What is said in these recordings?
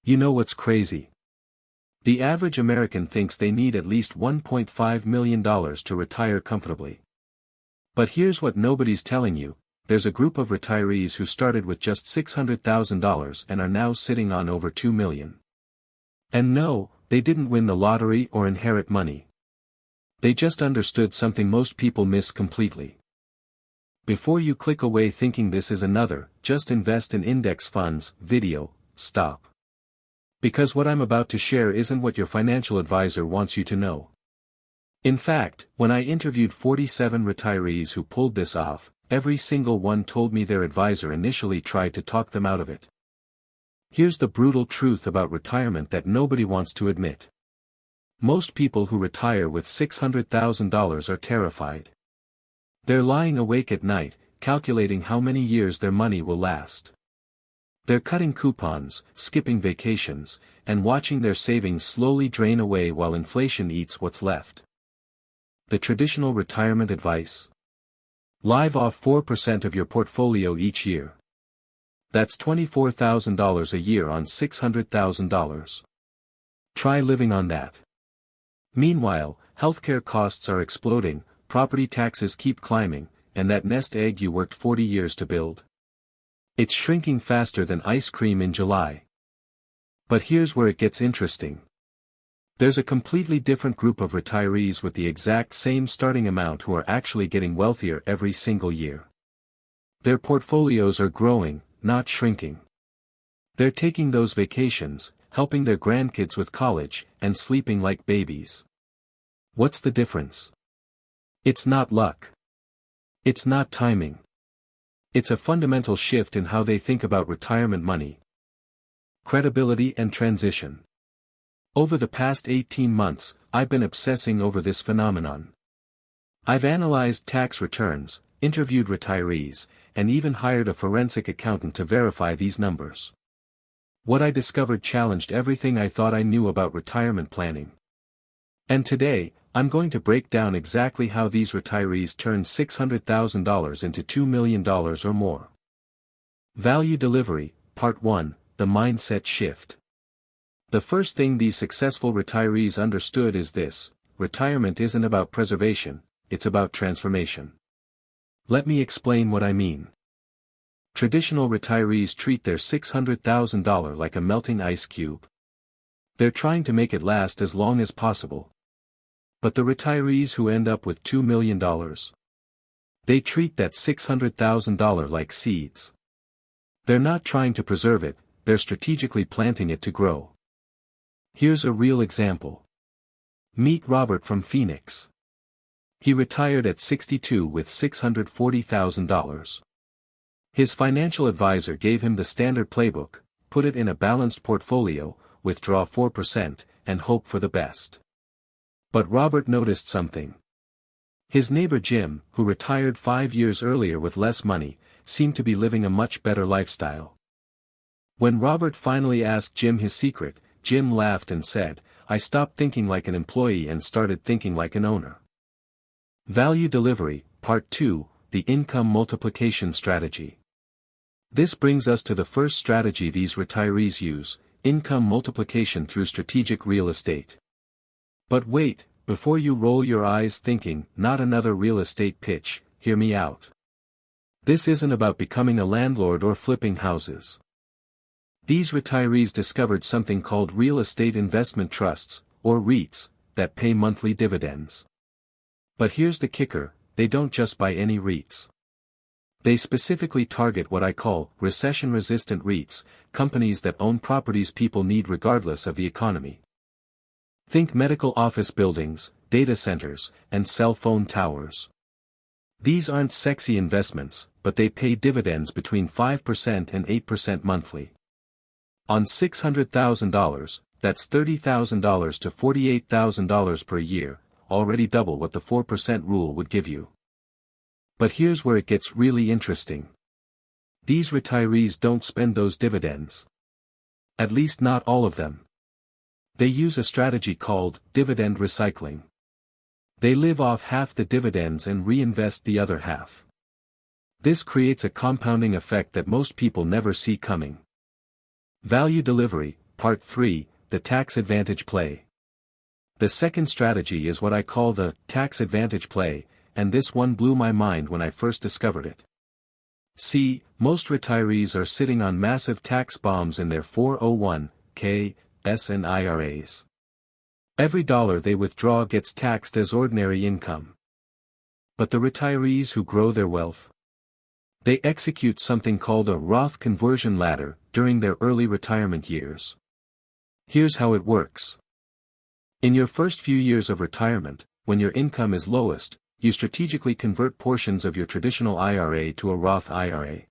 You know what's crazy? The average American thinks they need at least $1.5 million to retire comfortably. But here's what nobody's telling you, there's a group of retirees who started with just $600,000 and are now sitting on over $2 million. And no, they didn't win the lottery or inherit money. They just understood something most people miss completely. Before you click away thinking this is another, just invest in index funds, video, stop. Because what I'm about to share isn't what your financial advisor wants you to know. In fact, when I interviewed 47 retirees who pulled this off, every single one told me their advisor initially tried to talk them out of it. Here's the brutal truth about retirement that nobody wants to admit. Most people who retire with $600,000 are terrified. They're lying awake at night, calculating how many years their money will last. They're cutting coupons, skipping vacations, and watching their savings slowly drain away while inflation eats what's left. The traditional retirement advice? Live off 4% of your portfolio each year. That's $24,000 a year on $600,000. Try living on that. Meanwhile, healthcare costs are exploding, property taxes keep climbing, and that nest egg you worked 40 years to build? It's shrinking faster than ice cream in July. But here's where it gets interesting. There's a completely different group of retirees with the exact same starting amount who are actually getting wealthier every single year. Their portfolios are growing, not shrinking. They're taking those vacations, helping their grandkids with college, and sleeping like babies. What's the difference? It's not luck. It's not timing. It's a fundamental shift in how they think about retirement money. Credibility and transition. Over the past 18 months, I've been obsessing over this phenomenon. I've analyzed tax returns, interviewed retirees, and even hired a forensic accountant to verify these numbers. What I discovered challenged everything I thought I knew about retirement planning. And today, I'm going to break down exactly how these retirees turned $600,000 into $2 million or more. Value Delivery, Part 1, The Mindset Shift. The first thing these successful retirees understood is this: retirement isn't about preservation, it's about transformation. Let me explain what I mean. Traditional retirees treat their $600,000 like a melting ice cube. They're trying to make it last as long as possible. But the retirees who end up with $2 million, they treat that $600,000 like seeds. They're not trying to preserve it, they're strategically planting it to grow. Here's a real example. Meet Robert from Phoenix. He retired at 62 with $640,000. His financial advisor gave him the standard playbook: put it in a balanced portfolio, withdraw 4%, and hope for the best. But Robert noticed something. His neighbor Jim, who retired 5 years earlier with less money, seemed to be living a much better lifestyle. When Robert finally asked Jim his secret, Jim laughed and said, "I stopped thinking like an employee and started thinking like an owner." Value Delivery, Part 2, The Income Multiplication Strategy. This brings us to the first strategy these retirees use: income multiplication through strategic real estate. But wait, before you roll your eyes thinking, "Not another real estate pitch," hear me out. This isn't about becoming a landlord or flipping houses. These retirees discovered something called real estate investment trusts, or REITs, that pay monthly dividends. But here's the kicker: they don't just buy any REITs. They specifically target what I call recession-resistant REITs, companies that own properties people need regardless of the economy. Think medical office buildings, data centers, and cell phone towers. These aren't sexy investments, but they pay dividends between 5% and 8% monthly. On $600,000, that's $30,000 to $48,000 per year, already double what the 4% rule would give you. But here's where it gets really interesting. These retirees don't spend those dividends. At least not all of them. They use a strategy called dividend recycling. They live off half the dividends and reinvest the other half. This creates a compounding effect that most people never see coming. Value Delivery, Part 3, the tax advantage play. The second strategy is what I call the tax advantage play, and this one blew my mind when I first discovered it. See, most retirees are sitting on massive tax bombs in their 401(k)s and IRAs. Every dollar they withdraw gets taxed as ordinary income. But the retirees who grow their wealth? They execute something called a Roth conversion ladder during their early retirement years. Here's how it works. In your first few years of retirement, when your income is lowest, you strategically convert portions of your traditional IRA to a Roth IRA.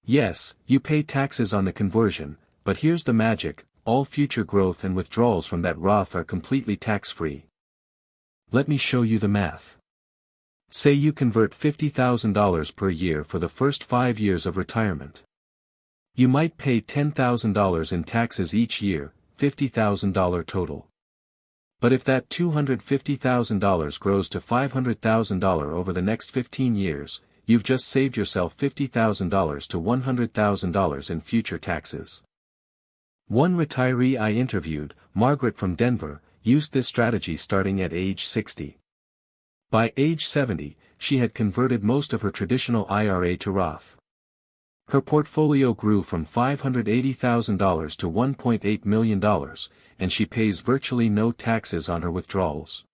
Yes, you pay taxes on the conversion, but here's the magic: all future growth and withdrawals from that Roth are completely tax-free. Let me show you the math. Say you convert $50,000 per year for the first 5 years of retirement. You might pay $10,000 in taxes each year, $50,000 total. But if that $250,000 grows to $500,000 over the next 15 years, you've just saved yourself $50,000 to $100,000 in future taxes. One retiree I interviewed, Margaret from Denver, used this strategy starting at age 60. By age 70, she had converted most of her traditional IRA to Roth. Her portfolio grew from $580,000 to $1.8 million, and she pays virtually no taxes on her withdrawals.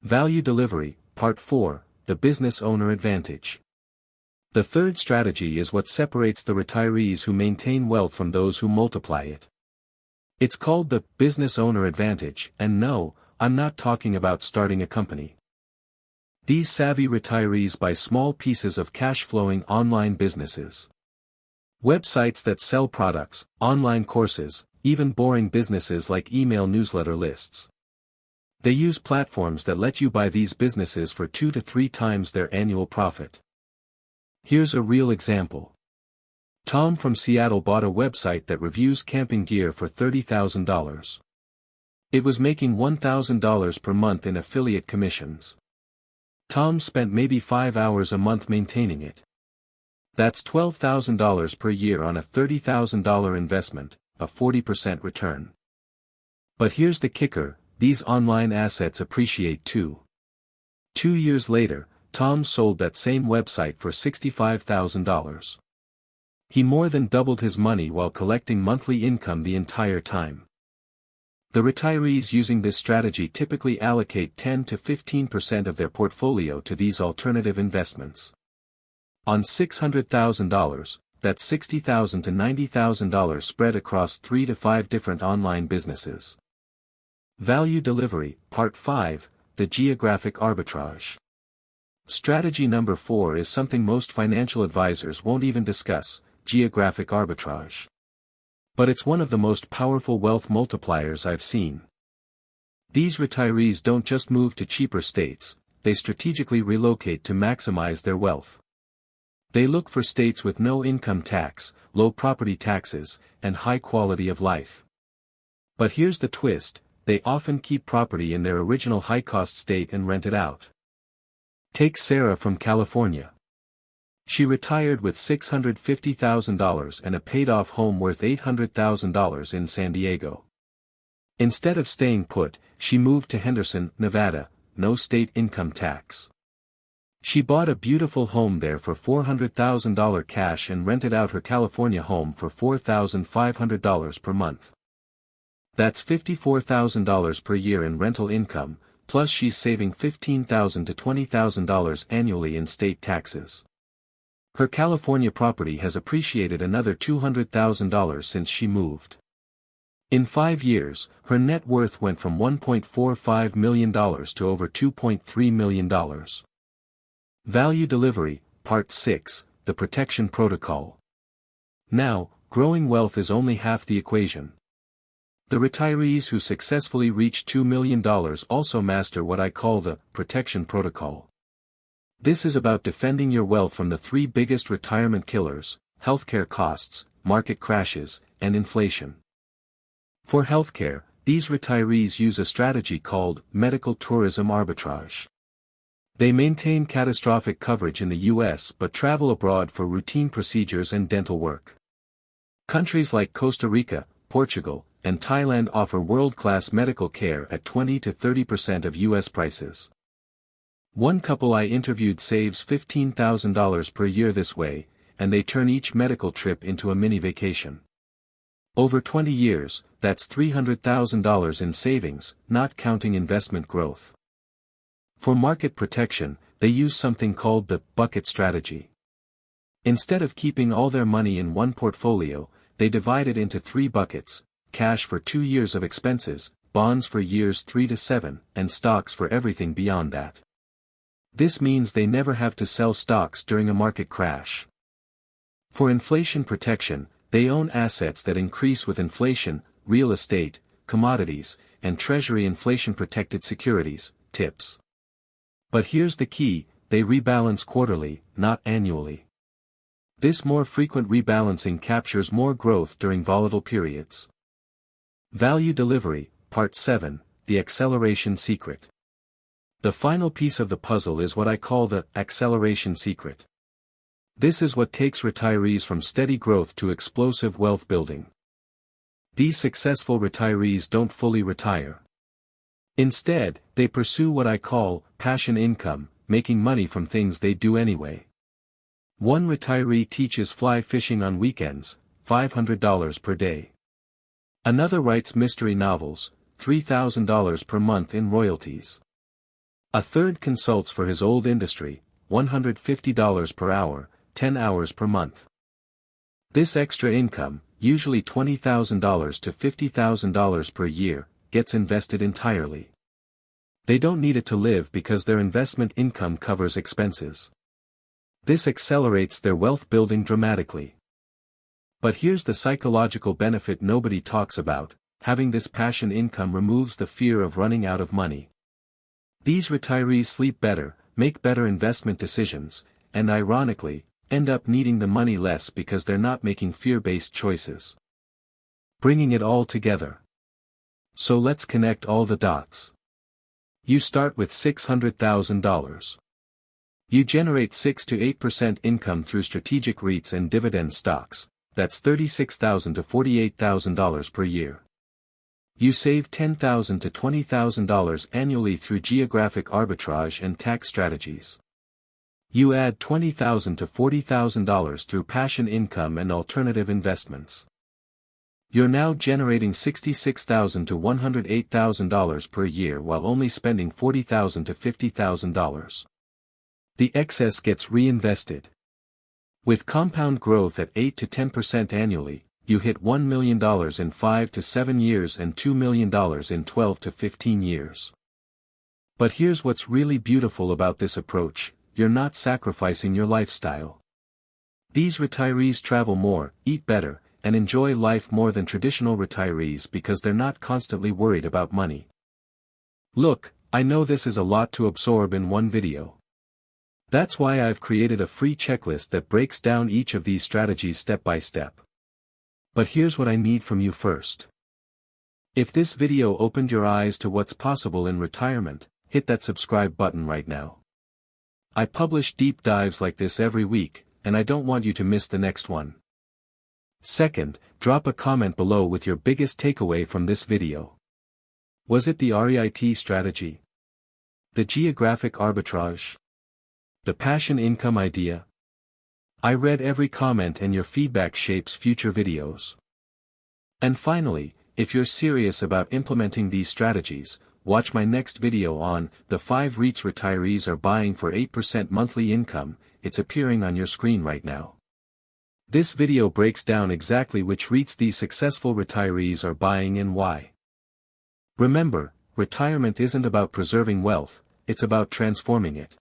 Value Delivery, Part 4, the Business Owner Advantage. The third strategy is what separates the retirees who maintain wealth from those who multiply it. It's called the Business Owner Advantage, and no, I'm not talking about starting a company. These savvy retirees buy small pieces of cash-flowing online businesses. Websites that sell products, online courses, even boring businesses like email newsletter lists. They use platforms that let you buy these businesses for 2 to 3 times their annual profit. Here's a real example. Tom from Seattle bought a website that reviews camping gear for $30,000. It was making $1,000 per month in affiliate commissions. Tom spent maybe 5 hours a month maintaining it. That's $12,000 per year on a $30,000 investment, a 40% return. But here's the kicker: these online assets appreciate too. 2 years later, Tom sold that same website for $65,000. He more than doubled his money while collecting monthly income the entire time. The retirees using this strategy typically allocate 10 to 15% of their portfolio to these alternative investments. On $600,000, that's $60,000 to $90,000 spread across 3 to 5 different online businesses. Value Delivery, Part 5, the Geographic Arbitrage. Strategy number 4 is something most financial advisors won't even discuss: geographic arbitrage. But it's one of the most powerful wealth multipliers I've seen. These retirees don't just move to cheaper states, they strategically relocate to maximize their wealth. They look for states with no income tax, low property taxes, and high quality of life. But here's the twist: they often keep property in their original high-cost state and rent it out. Take Sarah from California. She retired with $650,000 and a paid-off home worth $800,000 in San Diego. Instead of staying put, she moved to Henderson, Nevada, no state income tax. She bought a beautiful home there for $400,000 cash and rented out her California home for $4,500 per month. That's $54,000 per year in rental income, plus she's saving $15,000 to $20,000 annually in state taxes. Her California property has appreciated another $200,000 since she moved. In 5 years, her net worth went from $1.45 million to over $2.3 million. Value Delivery, Part 6, the Protection Protocol. Now, growing wealth is only half the equation. The retirees who successfully reach $2 million also master what I call the Protection Protocol. This is about defending your wealth from the 3 biggest retirement killers: healthcare costs, market crashes, and inflation. For healthcare, these retirees use a strategy called medical tourism arbitrage. They maintain catastrophic coverage in the U.S. but travel abroad for routine procedures and dental work. Countries like Costa Rica, Portugal, and Thailand offer world-class medical care at 20 to 30% of US prices. One couple I interviewed saves $15,000 per year this way, and they turn each medical trip into a mini vacation. Over 20 years, that's $300,000 in savings, not counting investment growth. For market protection, they use something called the bucket strategy. Instead of keeping all their money in one portfolio, they divide it into 3 buckets: cash for 2 years of expenses, bonds for years 3 to 7, and stocks for everything beyond that. This means they never have to sell stocks during a market crash. For inflation protection, they own assets that increase with inflation: real estate, commodities, and treasury inflation-protected securities, TIPS. But here's the key: they rebalance quarterly, not annually. This more frequent rebalancing captures more growth during volatile periods. Value Delivery, Part 7, The Acceleration Secret. The final piece of the puzzle is what I call the acceleration secret. This is what takes retirees from steady growth to explosive wealth building. These successful retirees don't fully retire. Instead, they pursue what I call passion income, making money from things they do anyway. One retiree teaches fly fishing on weekends, $500 per day. Another writes mystery novels, $3,000 per month in royalties. A third consults for his old industry, $150 per hour, 10 hours per month. This extra income, usually $20,000 to $50,000 per year, gets invested entirely. They don't need it to live because their investment income covers expenses. This accelerates their wealth building dramatically. But here's the psychological benefit nobody talks about: having this passion income removes the fear of running out of money. These retirees sleep better, make better investment decisions, and ironically, end up needing the money less because they're not making fear-based choices. Bringing it all together. So let's connect all the dots. You start with $600,000. You generate 6 to 8% income through strategic REITs and dividend stocks. That's $36,000 to $48,000 per year. You save $10,000 to $20,000 annually through geographic arbitrage and tax strategies. You add $20,000 to $40,000 through passion income and alternative investments. You're now generating $66,000 to $108,000 per year while only spending $40,000 to $50,000. The excess gets reinvested. With compound growth at 8 to 10% annually, you hit $1 million in 5 to 7 years and $2 million in 12 to 15 years. But here's what's really beautiful about this approach: you're not sacrificing your lifestyle. These retirees travel more, eat better, and enjoy life more than traditional retirees because they're not constantly worried about money. Look, I know this is a lot to absorb in one video. That's why I've created a free checklist that breaks down each of these strategies step by step. But here's what I need from you first. If this video opened your eyes to what's possible in retirement, hit that subscribe button right now. I publish deep dives like this every week, and I don't want you to miss the next one. Second, drop a comment below with your biggest takeaway from this video. Was it the REIT strategy? The geographic arbitrage? The passion income idea? I read every comment and your feedback shapes future videos. And finally, if you're serious about implementing these strategies, watch my next video on the 5 REITs retirees are buying for 8% monthly income. It's appearing on your screen right now. This video breaks down exactly which REITs these successful retirees are buying and why. Remember, retirement isn't about preserving wealth, it's about transforming it.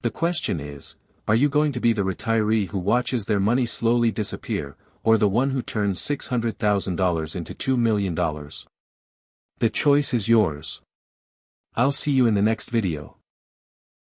The question is, are you going to be the retiree who watches their money slowly disappear, or the one who turns $600,000 into $2 million? The choice is yours. I'll see you in the next video.